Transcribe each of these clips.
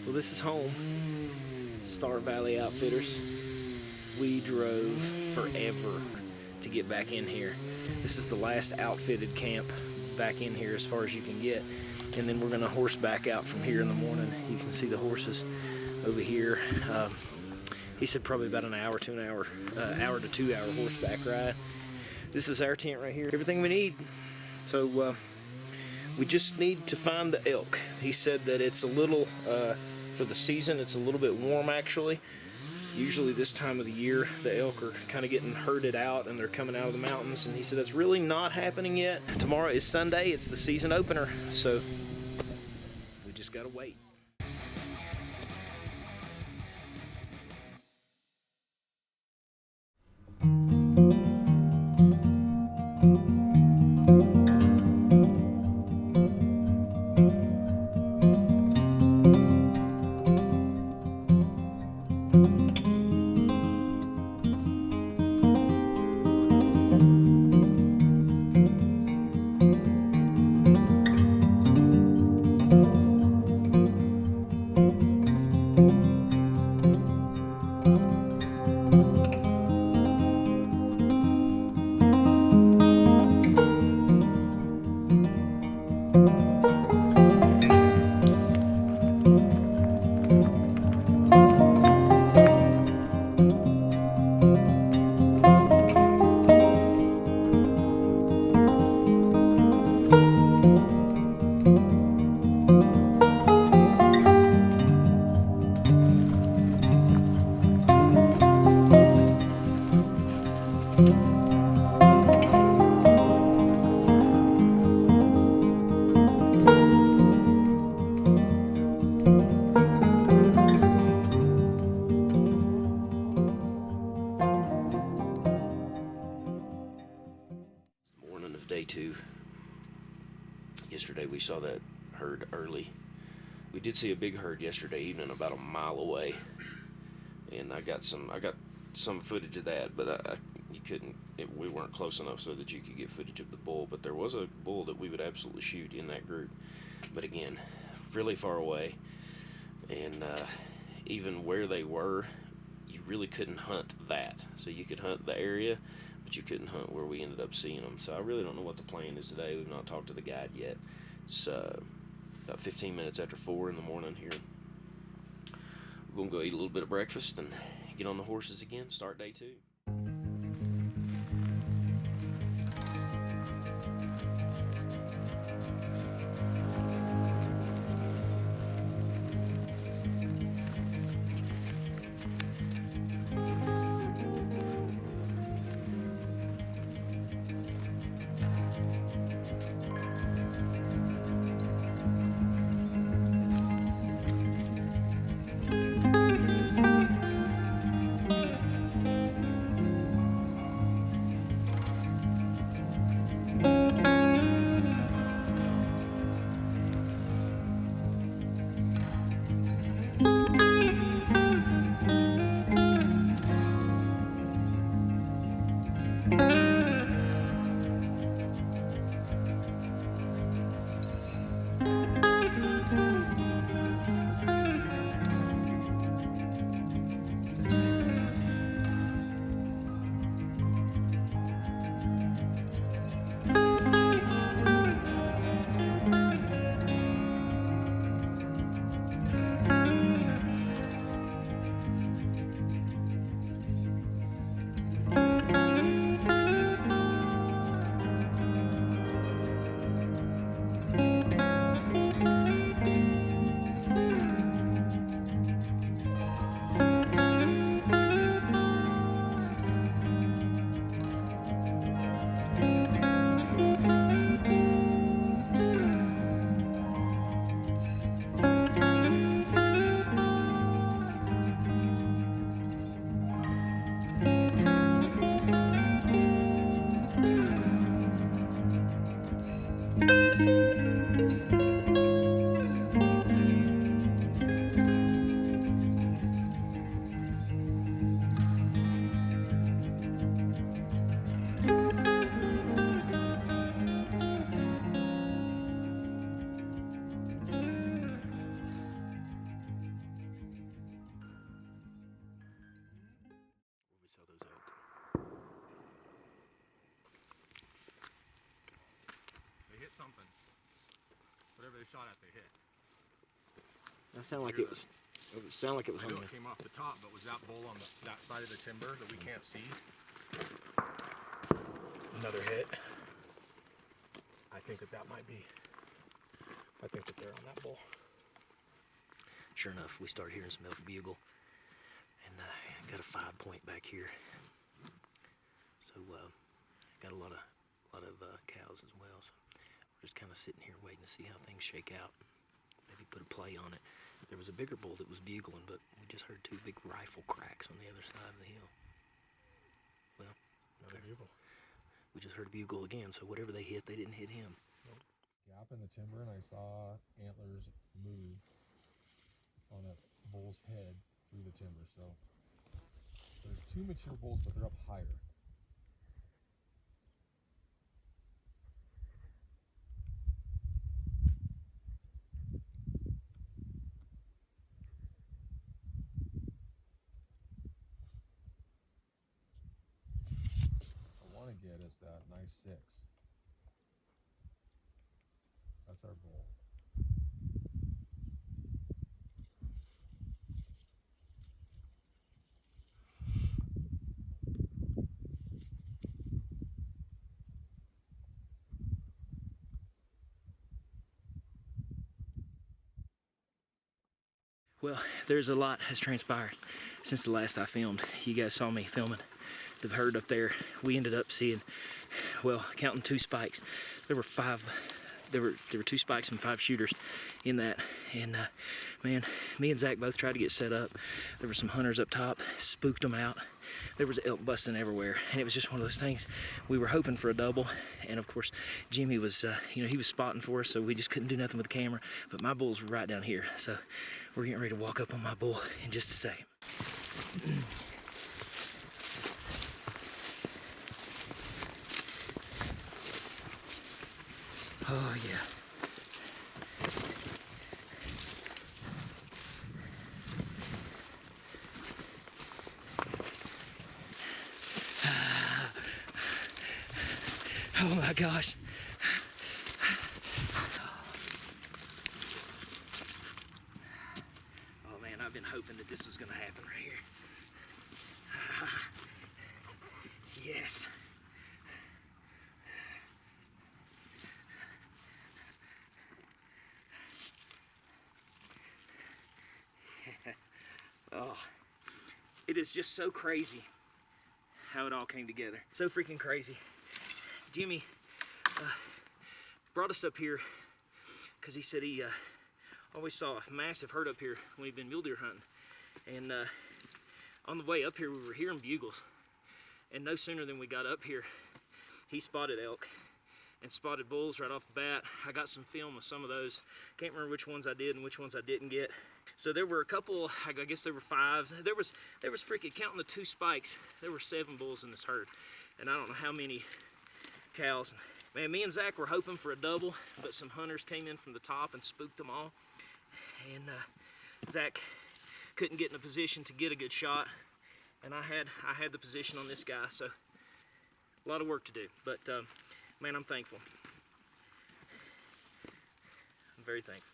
Well, this is home. Star Valley Outfitters. We drove forever to get back in here. This is the last outfitted camp back in here as far as you can get. And then we're gonna horseback out from here in the morning. You can see the horses over here. He said probably about an hour to 2 hour horseback ride. This is our tent right here. Everything we need. So we just need to find the elk. He said that it's a little, for the season, it's a little bit warm actually. Usually this time of the year, the elk are kind of getting herded out and they're coming out of the mountains. And he said that's really not happening yet. Tomorrow is Sunday, it's the season opener. So we just gotta wait. Day 2. Yesterday we saw that herd early. We did see a big herd yesterday evening about a mile away, and I got some footage of that, but we weren't close enough so that you could get footage of the bull. But there was a bull that we would absolutely shoot in that group, but again, really far away, and even where they were, you really couldn't hunt that. So you could hunt the area, but you couldn't hunt where we ended up seeing them. So I really don't know what the plan is today. We've not talked to the guide yet. It's about 15 minutes after 4 in the morning here. We're going to go eat a little bit of breakfast and get on the horses again, start day 2. something. Whatever they shot at, they hit. That sounded like it was. It sounded like it was I on know the. it came off the top, but was that bull on that side of the timber that we can't see? Another hit. I think that might be. I think that they're on that bull. Sure enough, we started hearing some elk bugle, and got a 5-point back here. So got a lot of cows as well. So we're just kind of sitting here waiting to see how things shake out. Maybe put a play on it. There was a bigger bull that was bugling, but we just heard 2 big rifle cracks on the other side of the hill. Well, Another bugle. We just heard a bugle again. So whatever they hit, they didn't hit him. Nope. Gap in the timber, and I saw antlers move on a bull's head through the timber. So there's 2 mature bulls, but they're up higher. I want to get is that nice 6. That's our bull. Well, there's a lot has transpired since the last I filmed. You guys saw me filming the herd up there. We ended up seeing, well, counting 2 spikes. There were 5. There were 2 spikes and 5 shooters in that. And man, me and Zach both tried to get set up. There were some hunters up top, spooked them out. There was elk busting everywhere, and it was just one of those things. We were hoping for a double, and of course, Jimmy was, he was spotting for us, so we just couldn't do nothing with the camera. But my bull's right down here, so we're getting ready to walk up on my bull in just a second. Oh yeah. Oh my gosh. Oh man, I've been hoping that this was gonna happen right here. Yes. Oh, it is just so crazy how it all came together. So freaking crazy. Jimmy brought us up here because he said he always saw a massive herd up here when he'd been mule deer hunting. And on the way up here, we were hearing bugles. And no sooner than we got up here, he spotted elk and spotted bulls right off the bat. I got some film of some of those. Can't remember which ones I did and which ones I didn't get. So there were a couple, I guess there were 5s. There was freaking, counting the 2 spikes, there were 7 bulls in this herd. And I don't know how many cows. Man, me and Zach were hoping for a double, but some hunters came in from the top and spooked them all. And Zach couldn't get in a position to get a good shot. And I had the position on this guy, so a lot of work to do. But man, I'm thankful. I'm very thankful.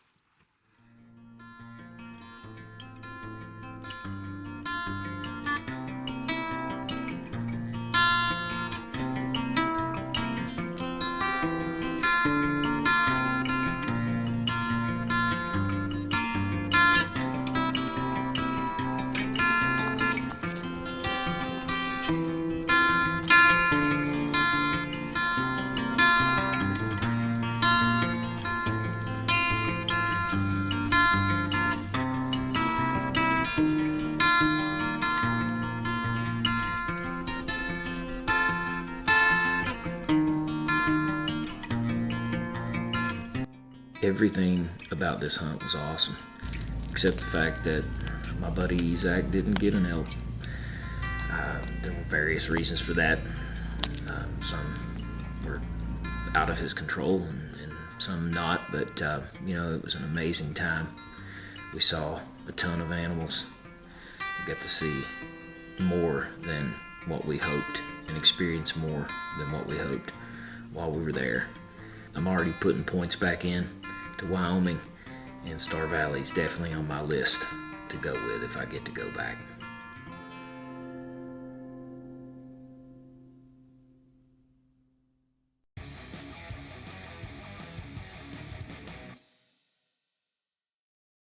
Everything about this hunt was awesome, except the fact that my buddy Zach didn't get an elk. There were various reasons for that. Some were out of his control and some not, but it was an amazing time. We saw a ton of animals. We got to see more than what we hoped and experience more than what we hoped while we were there. I'm already putting points back in to Wyoming, and Star Valley's definitely on my list to go with if I get to go back.